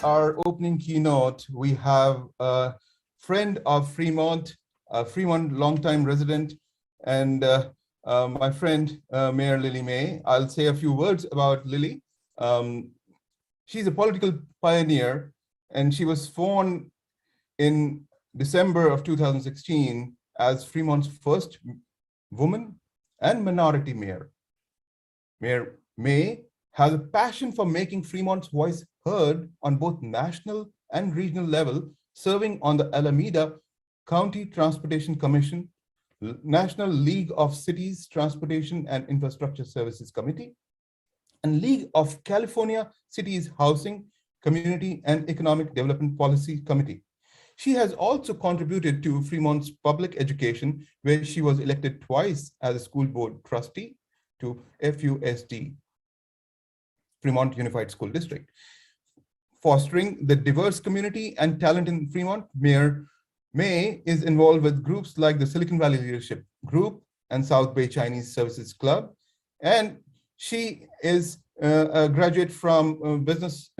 our opening keynote, we have a friend of Fremont, a Fremont longtime resident, and my friend, Mayor Lily Mei. I'll say a few words about Lily. She's a political pioneer, and she was sworn in December of 2016 as Fremont's first woman and minority mayor. Mayor Mei has a passion for making Fremont's voice heard on both national and regional level, serving on the Alameda County Transportation Commission, National League of Cities Transportation and Infrastructure Services Committee, and League of California Cities Housing, Community and Economic Development Policy Committee. She has also contributed to Fremont's public education, where she was elected twice as a school board trustee to FUSD, Fremont Unified School District. Fostering the diverse community and talent in Fremont, Mayor Mei is involved with groups like the Silicon Valley Leadership Group and South Bay Chinese Services Club. And she is a graduate from business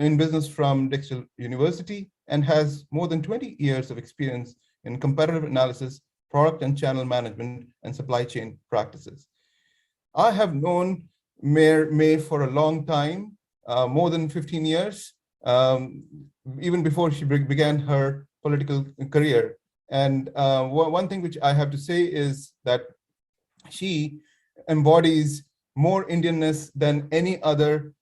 from Drexel University and has more than 20 years of experience in competitive analysis, product and channel management, and supply chain practices. I have known Mayor Mei for a long time, more than 15 years, even before she began her political career. And one thing which I have to say is that she embodies more Indianness than any other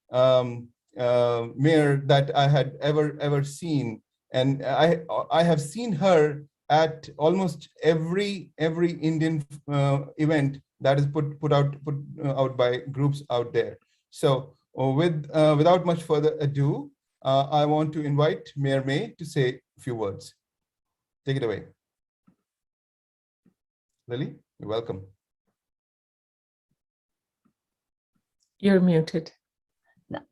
mayor that I had ever seen. And I have seen her at almost every Indian event that is put out by groups out there. So without much further ado, I want to invite Mayor Mei to say a few words. Take it away. Lily, you're welcome. You're muted.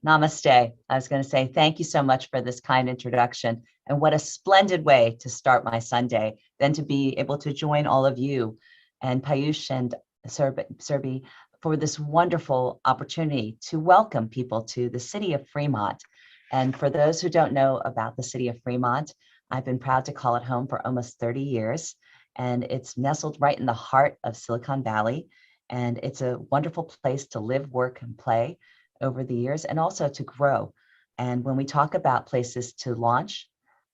Namaste. I was going to say thank you so much for this kind introduction, and what a splendid way to start my Sunday, then to be able to join all of you and Payush and Serbi for this wonderful opportunity to welcome people to the city of Fremont. And for those who don't know about the city of Fremont, I've been proud to call it home for almost 30 years, and it's nestled right in the heart of Silicon Valley. And it's a wonderful place to live, work, and play over the years, and also to grow. And when we talk about places to launch,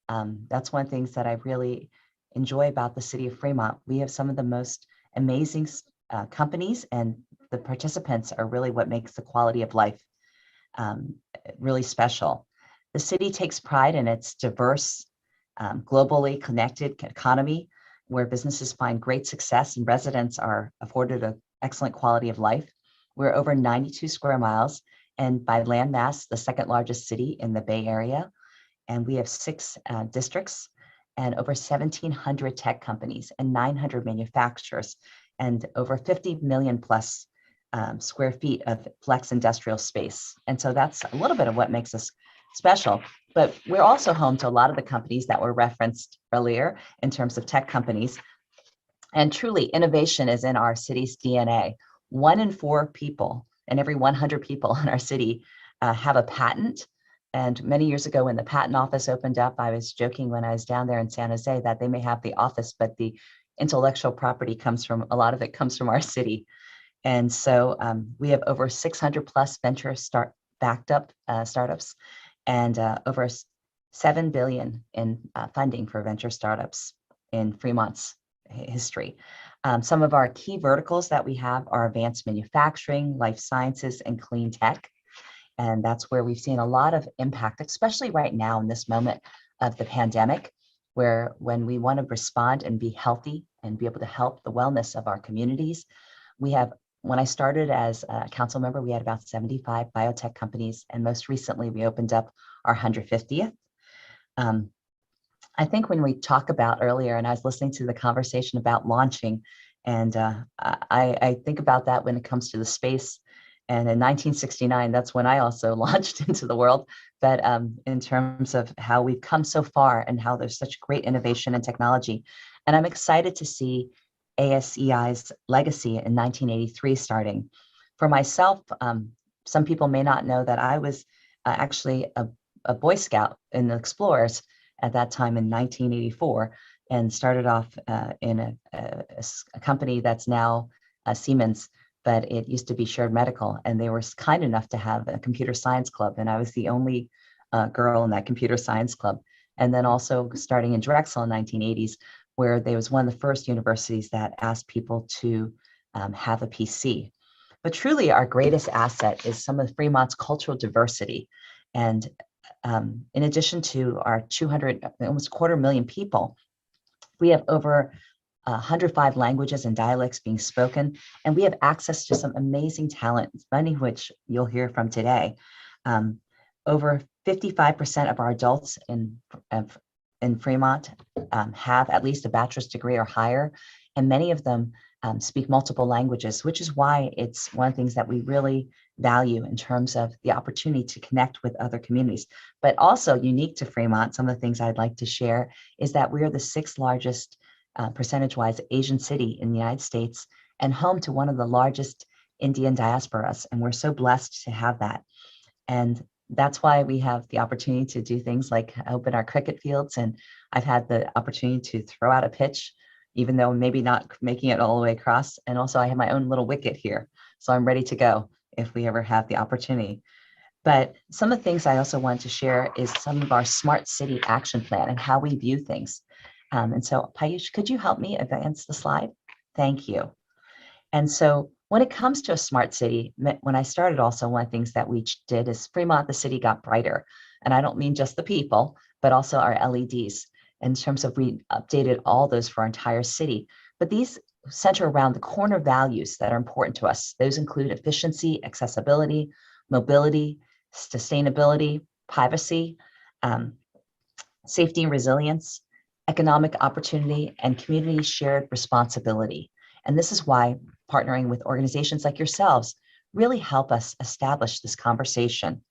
that's one of the things that I really enjoy about the city of Fremont. We have some of the most amazing companies, and the participants are really what makes the quality of life really special. The city takes pride in its diverse, globally connected economy, where businesses find great success and residents are afforded an excellent quality of life. We're over 92 square miles, and by land mass, the second largest city in the Bay Area. And we have 6 districts and over 1,700 tech companies and 900 manufacturers and over 50 million plus square feet of flex industrial space. And so that's a little bit of what makes us special. But we're also home to a lot of the companies that were referenced earlier in terms of tech companies. And truly, innovation is in our city's DNA. 1 in 4 people and every 100 people in our city have a patent. And many years ago, when the patent office opened up, I was joking when I was down there in San Jose that they may have the office, but the intellectual property comes from, a lot of it comes from our city. And so we have over 600 plus venture backed up startups, and over 7 billion in funding for venture startups in Fremont's history. Some of our key verticals that we have are advanced manufacturing, life sciences, and clean tech. And that's where we've seen a lot of impact, especially right now in this moment of the pandemic, where when we want to respond and be healthy and be able to help the wellness of our communities. We have, when I started as a council member, we had about 75 biotech companies, and most recently we opened up our 150th. I think when we talk about earlier, and I was listening to the conversation about launching, and I think about that when it comes to the space. And in 1969, that's when I also launched into the world. But in terms of how we've come so far and how there's such great innovation and technology. And I'm excited to see ASEI's legacy in 1983 starting. For myself, some people may not know that I was actually a Boy Scout in the Explorers at that time in 1984, and started off in a company that's now Siemens, but it used to be Shared Medical, and they were kind enough to have a computer science club, and I was the only girl in that computer science club. And then also starting in Drexel in 1980s, where there was one of the first universities that asked people to have a PC. But truly our greatest asset is some of Fremont's cultural diversity. And in addition to our 200, almost 250,000 people, we have over 105 languages and dialects being spoken, and we have access to some amazing talent, many of which you'll hear from today. Over 55% of our adults in Fremont have at least a bachelor's degree or higher, and many of them speak multiple languages, which is why it's one of the things that we really value in terms of the opportunity to connect with other communities. But also unique to Fremont, some of the things I'd like to share is that we are the 6th largest percentage-wise Asian city in the United States and home to one of the largest Indian diasporas. And we're so blessed to have that. And that's why we have the opportunity to do things like open our cricket fields. And I've had the opportunity to throw out a pitch, even though maybe not making it all the way across. And also I have my own little wicket here. So I'm ready to go if we ever have the opportunity. But some of the things I also want to share is some of our smart city action plan and how we view things. And so Payush, could you help me advance the slide? Thank you. And so when it comes to a smart city, when I started also, one of the things that we did is Fremont, the city got brighter. And I don't mean just the people, but also our LEDs in terms of we updated all those for our entire city. But these center around the corner values that are important to us. Those include efficiency, accessibility, mobility, sustainability, privacy, safety and resilience, economic opportunity, and community shared responsibility. And this is why partnering with organizations like yourselves really help us establish this conversation.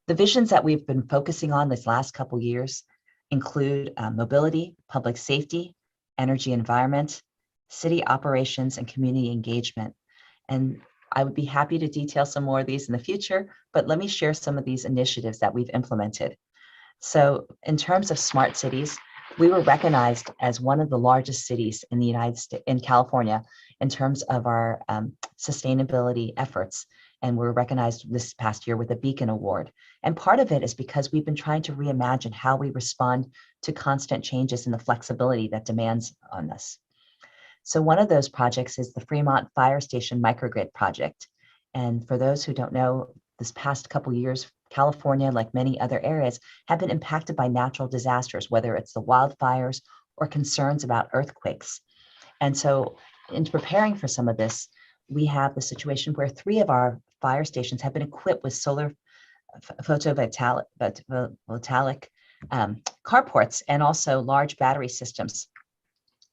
The visions that we've been focusing on this last couple years include mobility, public safety, energy environment, city operations, and community engagement. And I would be happy to detail some more of these in the future, but let me share some of these initiatives that we've implemented. So in terms of smart cities, we were recognized as one of the largest cities in the United States, in California, in terms of our sustainability efforts. And we're recognized this past year with a Beacon Award. And part of it is because we've been trying to reimagine how we respond to constant changes in the flexibility that demands on us. So one of those projects is the Fremont Fire Station Microgrid project. And for those who don't know, this past couple years, California, like many other areas, have been impacted by natural disasters, whether it's the wildfires or concerns about earthquakes. And so in preparing for some of this, we have the situation where 3 of our fire stations have been equipped with solar photovoltaic carports and also large battery systems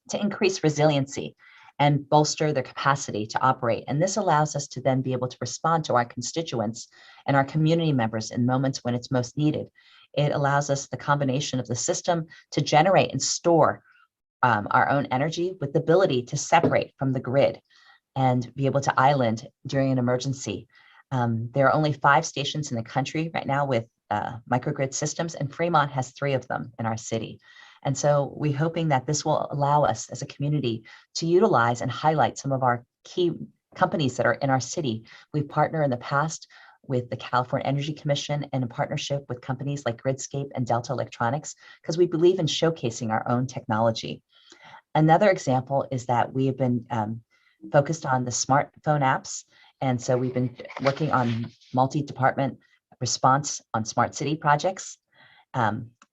to increase resiliency and bolster their capacity to operate. And this allows us to then be able to respond to our constituents and our community members in moments when it's most needed. It allows us the combination of the system to generate and store our own energy with the ability to separate from the grid and be able to island during an emergency. There are only 5 stations in the country right now with microgrid systems, and Fremont has 3 of them in our city. And so we're hoping that this will allow us as a community to utilize and highlight some of our key companies that are in our city. We've partnered in the past with the California Energy Commission and in partnership with companies like Gridscape and Delta Electronics, because we believe in showcasing our own technology. Another example is that we have been focused on the smartphone apps. And so we've been working on multi-department response on smart city projects.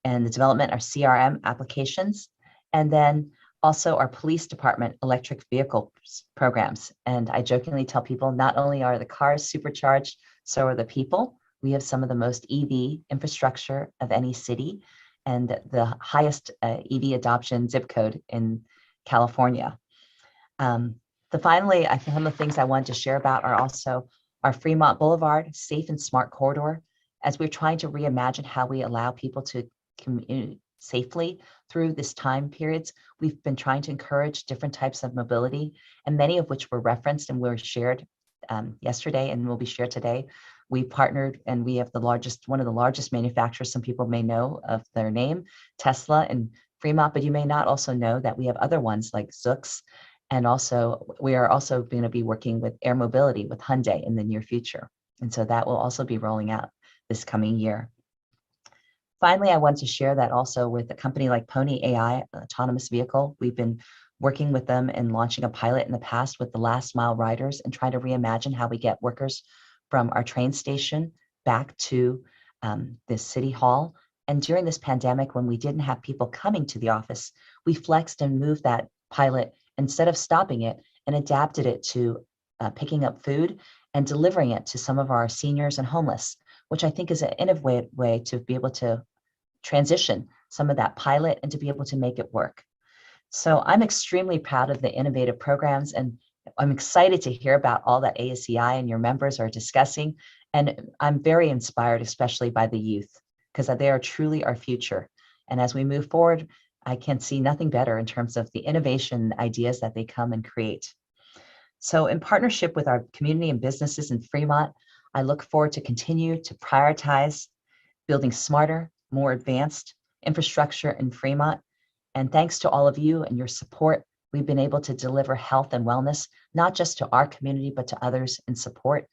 And the development of CRM applications, and then also our police department electric vehicle programs. And I jokingly tell people, not only are the cars supercharged, so are the people. We have some of the most EV infrastructure of any city and the highest EV adoption zip code in California. Finally, some of the things I wanted to share about are also our Fremont Boulevard Safe and Smart Corridor, as we're trying to reimagine how we allow people to commute safely through this time periods. We've been trying to encourage different types of mobility, and many of which were referenced and were shared yesterday and will be shared today We partnered, and we have one of the largest manufacturers, some people may know of their name, Tesla in Fremont, but you may not also know that we have other ones like Zoox. And also, we are also going to be working with air mobility with Hyundai in the near future. And so that will also be rolling out this coming year. Finally, I want to share that also with a company like Pony AI, autonomous vehicle. We've been working with them and launching a pilot in the past with the last mile riders and trying to reimagine how we get workers from our train station back to the city hall. And during this pandemic, when we didn't have people coming to the office, we flexed and moved that pilot instead of stopping it and adapted it to picking up food and delivering it to some of our seniors and homeless, which I think is an innovative way to be able to transition some of that pilot and to be able to make it work. So I'm extremely proud of the innovative programs, and I'm excited to hear about all that ASEI and your members are discussing. And I'm very inspired, especially by the youth, because they are truly our future. And as we move forward, I can see nothing better in terms of the innovation ideas that they come and create. So in partnership with our community and businesses in Fremont, I look forward to continue to prioritize building smarter, more advanced infrastructure in Fremont. And thanks to all of you and your support, we've been able to deliver health and wellness, not just to our community, but to others in support.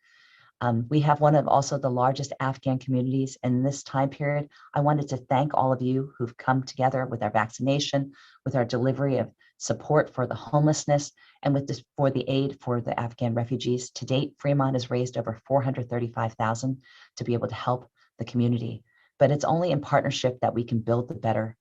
We have one of also the largest Afghan communities in this time period. I wanted to thank all of you who've come together with our vaccination, with our delivery of support for the homelessness, and with this for the aid for the Afghan refugees. To date, Fremont has raised over $435,000 to be able to help the community. But it's only in partnership that we can build the better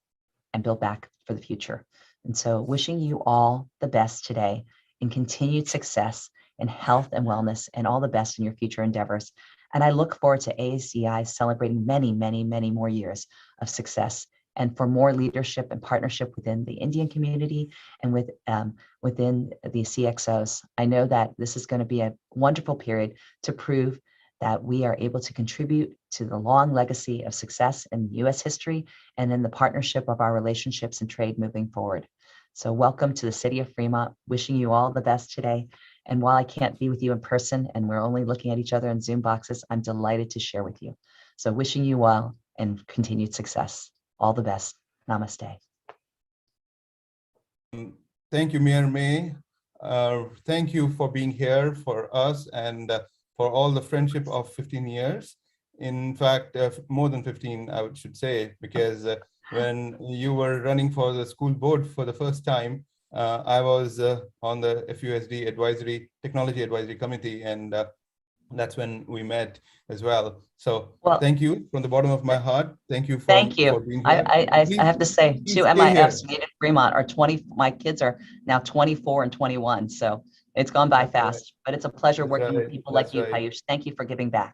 and build back for the future. And so wishing you all the best today in continued success in health and wellness, and all the best in your future endeavors. And I look forward to ASEI celebrating many, many, many more years of success and for more leadership and partnership within the Indian community and within the CXOs. I know that this is going to be a wonderful period to prove that we are able to contribute to the long legacy of success in US history and in the partnership of our relationships and trade moving forward. So welcome to the city of Fremont, wishing you all the best today. And while I can't be with you in person and we're only looking at each other in Zoom boxes, I'm delighted to share with you. So wishing you well and continued success. All the best. Namaste. Thank you, Mayor May. Thank you for being here for us and for all the friendship of 15 years. In fact, more than 15, I should say, because when you were running for the school board for the first time, I was on the FUSD Technology Advisory Committee, and that's when we met as well. So thank you from the bottom of my heart. Thank you for being here. I have to say, two MIFs made in Fremont are 20, my kids are now 24 and 21. So it's gone by fast, but it's a pleasure working with people like you, Payush. Thank you for giving back.